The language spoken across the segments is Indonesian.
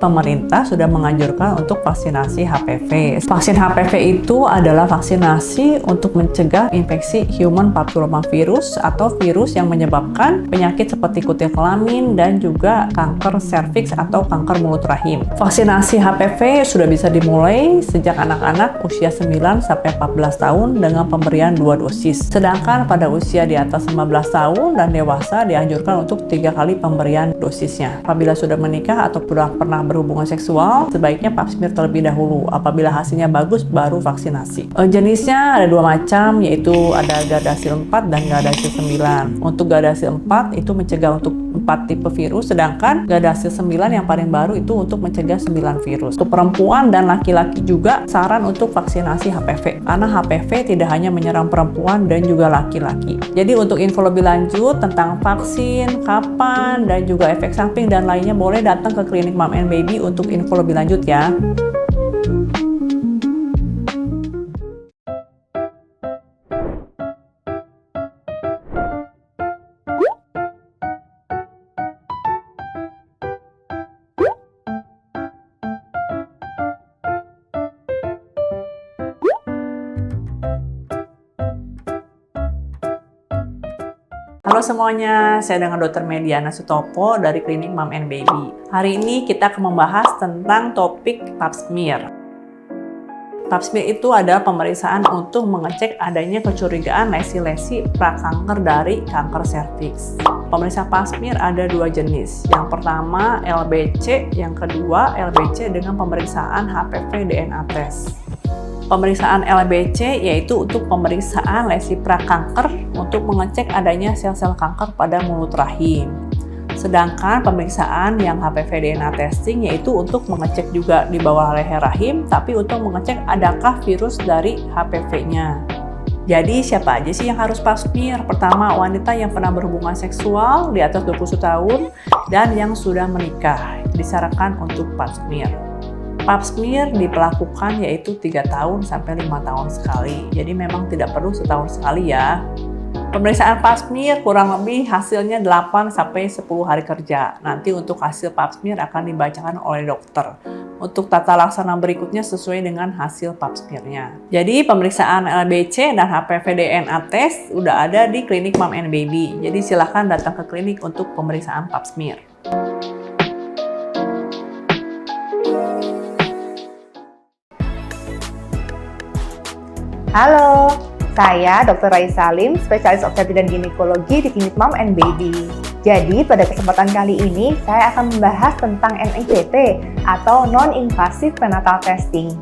Pemerintah sudah menganjurkan untuk vaksinasi HPV. Vaksin HPV itu adalah vaksinasi untuk mencegah infeksi human papillomavirus atau virus yang menyebabkan penyakit seperti kutil kelamin dan juga kanker serviks atau kanker mulut rahim. Vaksinasi HPV sudah bisa dimulai sejak anak-anak usia 9 sampai 14 tahun dengan pemberian 2 dosis. Sedangkan pada usia di atas 15 tahun dan dewasa dianjurkan untuk 3 kali pemberian dosisnya. Apabila sudah menikah atau sudah pernah berhubungan seksual, sebaiknya pap smear terlebih dahulu. Apabila hasilnya bagus, baru vaksinasi. Jenisnya ada 2 macam, yaitu ada Gardasil 4 dan Gardasil 9. Untuk Gardasil 4 itu mencegah untuk 4 tipe virus, sedangkan Gardasil 9 yang paling baru itu untuk mencegah 9 virus. Untuk perempuan dan laki-laki juga saran untuk vaksinasi HPV, karena HPV tidak hanya menyerang perempuan dan juga laki-laki. Jadi untuk info lebih lanjut tentang vaksin, kapan, dan juga efek samping dan lainnya, boleh datang ke klinik Mom and Baby untuk info lebih lanjut ya. Halo semuanya, saya dengan Dr. Mediana Sutopo dari klinik Mom and Baby. Hari ini kita akan membahas tentang topik pap smear. Pap smear itu adalah pemeriksaan untuk mengecek adanya kecurigaan lesi-lesi prakanker dari kanker serviks. Pemeriksaan pap smear ada 2 jenis. Yang pertama LBC, yang kedua LBC dengan pemeriksaan HPV DNA test. Pemeriksaan LBC yaitu untuk pemeriksaan lesi prakanker untuk mengecek adanya sel-sel kanker pada mulut rahim. Sedangkan pemeriksaan yang HPV DNA testing yaitu untuk mengecek juga di bawah leher rahim, tapi untuk mengecek adakah virus dari HPV-nya. Jadi siapa aja sih yang harus pap smear? Pertama, wanita yang pernah berhubungan seksual di atas 21 tahun dan yang sudah menikah disarankan untuk pap smear. Pap smear dilakukan yaitu 3 tahun sampai 5 tahun sekali. Jadi memang tidak perlu setahun sekali ya. Pemeriksaan pap smear kurang lebih hasilnya 8 sampai 10 hari kerja. Nanti untuk hasil pap smear akan dibacakan oleh dokter. Untuk tata laksana berikutnya sesuai dengan hasil pap smear-nya. Jadi pemeriksaan LBC dan HPV DNA test udah ada di klinik Mom and Baby. Jadi silahkan datang ke klinik untuk pemeriksaan pap smear. Halo, saya Dr. Raisa Lim, spesialis obstetri dan ginekologi di klinik Mom and Baby. Jadi, pada kesempatan kali ini, saya akan membahas tentang NIPT atau Non-Invasive Prenatal Testing.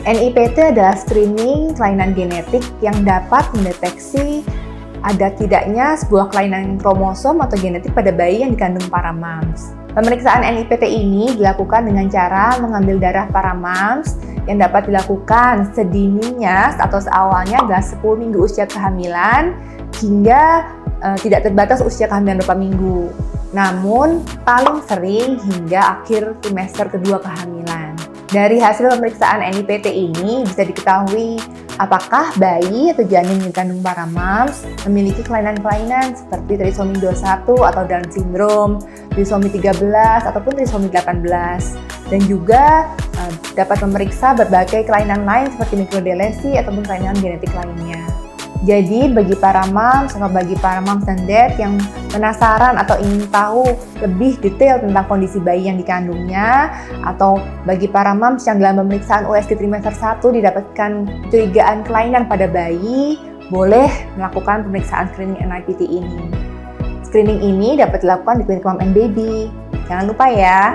NIPT adalah screening kelainan genetik yang dapat mendeteksi ada tidaknya sebuah kelainan kromosom atau genetik pada bayi yang dikandung para moms. Pemeriksaan NIPT ini dilakukan dengan cara mengambil darah para moms yang dapat dilakukan sedininya atau seawalnya adalah 10 minggu usia kehamilan hingga tidak terbatas usia kehamilan berapa minggu. Namun paling sering hingga akhir trimester kedua kehamilan. Dari hasil pemeriksaan NIPT ini bisa diketahui apakah bayi atau janin yang dikandung para moms memiliki kelainan-kelainan seperti trisomi 21 atau Down syndrome, trisomi 13 ataupun trisomi 18, dan juga dapat memeriksa berbagai kelainan lain seperti mikrodelesi ataupun kelainan genetik lainnya. Jadi bagi para moms atau bagi para moms dan dad yang penasaran atau ingin tahu lebih detail tentang kondisi bayi yang dikandungnya, atau bagi para moms yang dalam pemeriksaan USG trimester 1 didapatkan kecurigaan kelainan pada bayi, boleh melakukan pemeriksaan screening NIPT ini. Screening ini dapat dilakukan di klinik Mom and Baby. Jangan lupa ya.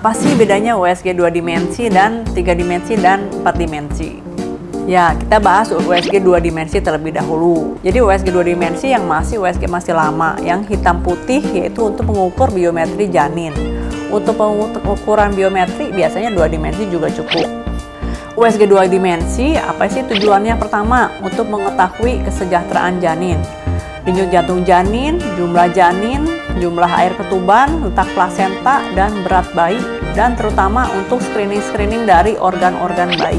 Apa sih bedanya USG 2 dimensi dan 3 dimensi dan 4 dimensi? Ya, kita bahas USG 2 dimensi terlebih dahulu. Jadi USG 2 dimensi yang masih USG masih lama, yang hitam putih yaitu untuk mengukur biometri janin. Untuk pengukuran biometri biasanya 2 dimensi juga cukup. USG 2 dimensi, apa sih tujuannya? Pertama, untuk mengetahui kesejahteraan janin. Denyut jantung janin, jumlah air ketuban, letak plasenta, dan berat bayi, dan terutama untuk screening dari organ-organ bayi.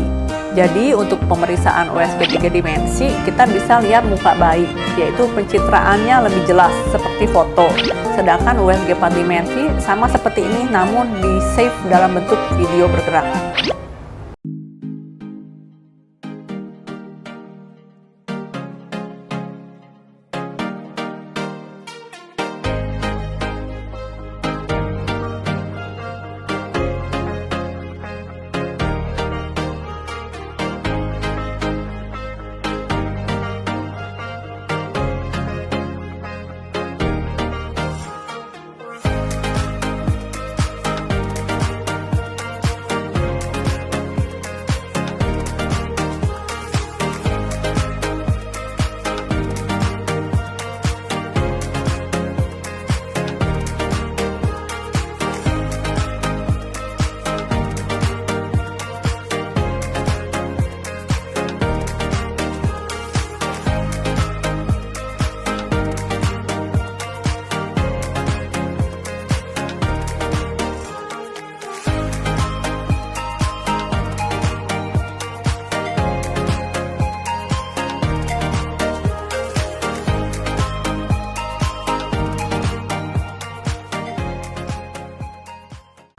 Jadi untuk pemeriksaan USG 3 dimensi, kita bisa lihat muka bayi, yaitu pencitraannya lebih jelas seperti foto. Sedangkan USG 4 dimensi sama seperti ini, namun di-save dalam bentuk video bergerak.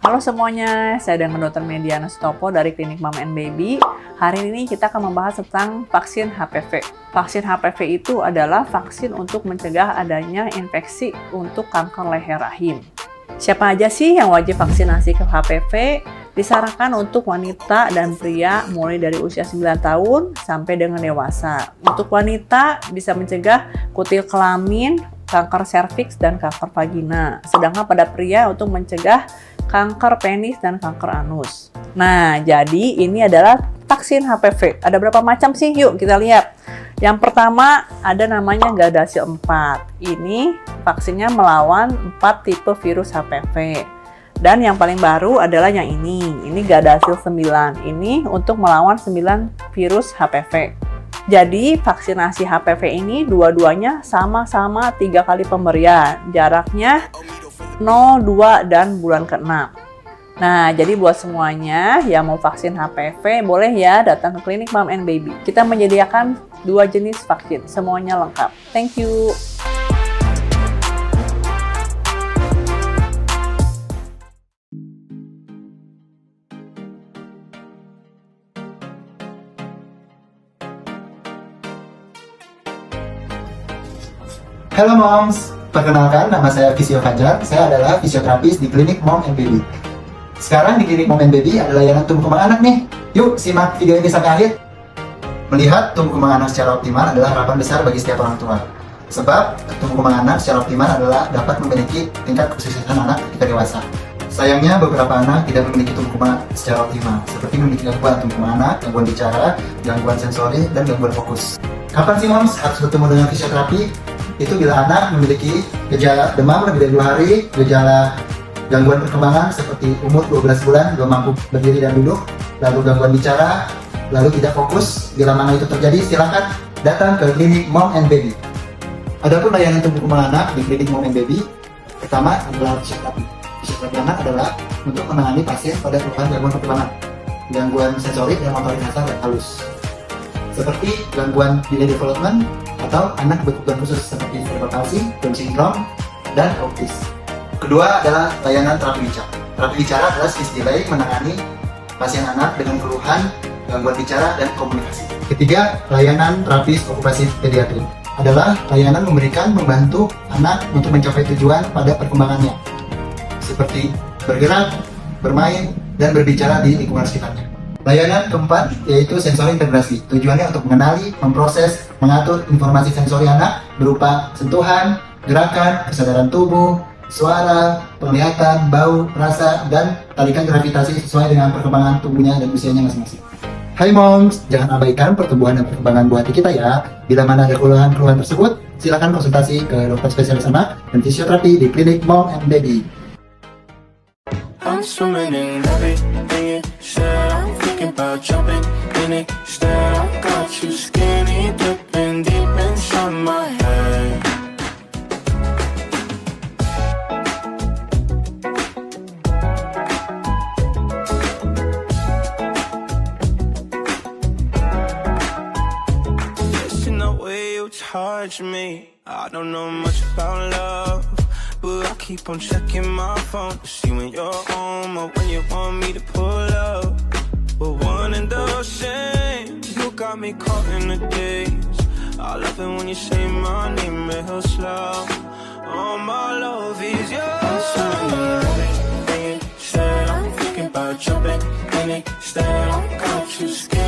Halo semuanya, saya dengan Dr. Mediana Sutopo dari Klinik Mom and Baby. Hari ini kita akan membahas tentang vaksin HPV. Vaksin HPV itu adalah vaksin untuk mencegah adanya infeksi untuk kanker leher rahim. Siapa aja sih yang wajib vaksinasi ke HPV? Disarankan untuk wanita dan pria mulai dari usia 9 tahun sampai dengan dewasa. Untuk wanita bisa mencegah kutil kelamin, kanker serviks, dan kanker vagina. Sedangkan pada pria untuk mencegah kanker penis dan kanker anus. Nah, jadi ini adalah vaksin HPV. Ada berapa macam sih? Yuk kita lihat. Yang pertama ada namanya Gardasil 4. Ini vaksinnya melawan 4 tipe virus HPV. Dan yang paling baru adalah yang ini. Ini Gardasil 9. Ini untuk melawan 9 virus HPV. Jadi vaksinasi HPV ini dua-duanya sama-sama 3 kali pemberian. Jaraknya 0, 2, dan bulan ke-6. Nah, jadi buat semuanya yang mau vaksin HPV, boleh ya datang ke Klinik Mom and Baby. Kita menyediakan 2 jenis vaksin, semuanya lengkap. Thank you. Halo Moms, perkenalkan nama saya Visio Fajar. Saya adalah fisioterapis di Klinik Mom and Baby. Sekarang di Klinik Mom and Baby ada layanan tumbuh kembang anak nih. Yuk simak video ini sampai akhir. Melihat tumbuh kembang anak secara optimal adalah harapan besar bagi setiap orang tua. Sebab tumbuh kembang anak secara optimal adalah dapat memiliki tingkat kesuksesan anak ketika dewasa. Sayangnya beberapa anak tidak memiliki tumbuh kembang secara optimal, seperti memiliki gangguan tumbuh kembang anak, gangguan bicara, gangguan sensori, dan gangguan fokus. Kapan sih Moms harus bertemu dengan fisioterapi? Itu bila anak memiliki gejala demam lebih dari 2 hari, gejala gangguan perkembangan seperti umur 12 bulan, belum mampu berdiri dan duduk, lalu gangguan bicara, lalu tidak fokus. Bila mana itu terjadi, silakan datang ke Klinik Mom and Baby. Adapun layanan tumbuh kembang anak di Klinik Mom and Baby, pertama adalah fisioterapi. Fisioterapi anak adalah untuk menangani pasien pada keluhan gangguan perkembangan, gangguan sensorik dan motorik kasar dan halus, seperti gangguan delay development atau anak berkebutuhan khusus seperti cerebral palsy, Down syndrome, dan autis. Kedua adalah layanan terapi bicara. Terapi bicara adalah speech delay menangani pasien anak dengan keluhan gangguan bicara dan komunikasi. Ketiga, layanan terapis okupasi pediatri adalah layanan membantu anak untuk mencapai tujuan pada perkembangannya, seperti bergerak, bermain, dan berbicara di lingkungan sekitarnya. Layanan keempat yaitu sensori integrasi. Tujuannya untuk mengenali, memproses, mengatur informasi sensori anak berupa sentuhan, gerakan, kesadaran tubuh, suara, penglihatan, bau, rasa, dan tarikan gravitasi sesuai dengan perkembangan tubuhnya dan usianya masing-masing. Hai moms, jangan abaikan pertumbuhan dan perkembangan buah hati kita ya. Bila mana ada keluhan-keluhan tersebut, silakan konsultasi ke dokter spesialis anak dan fisioterapi di klinik Mom and Baby. I'm swimming in everything you said. I'm thinking about jumping in it. Instead, I got you skinny dipping deep inside my head. Listen the way you touch me. I don't know much about love, but I keep on checking my phone to see when you're home or when you want me to pull up. But one and the same, you got me caught in the days. I love it when you say my name real slow. All my love is yours. I'm sorry, everything you said. I'm thinking about jumping in it. Instead, I got you scared.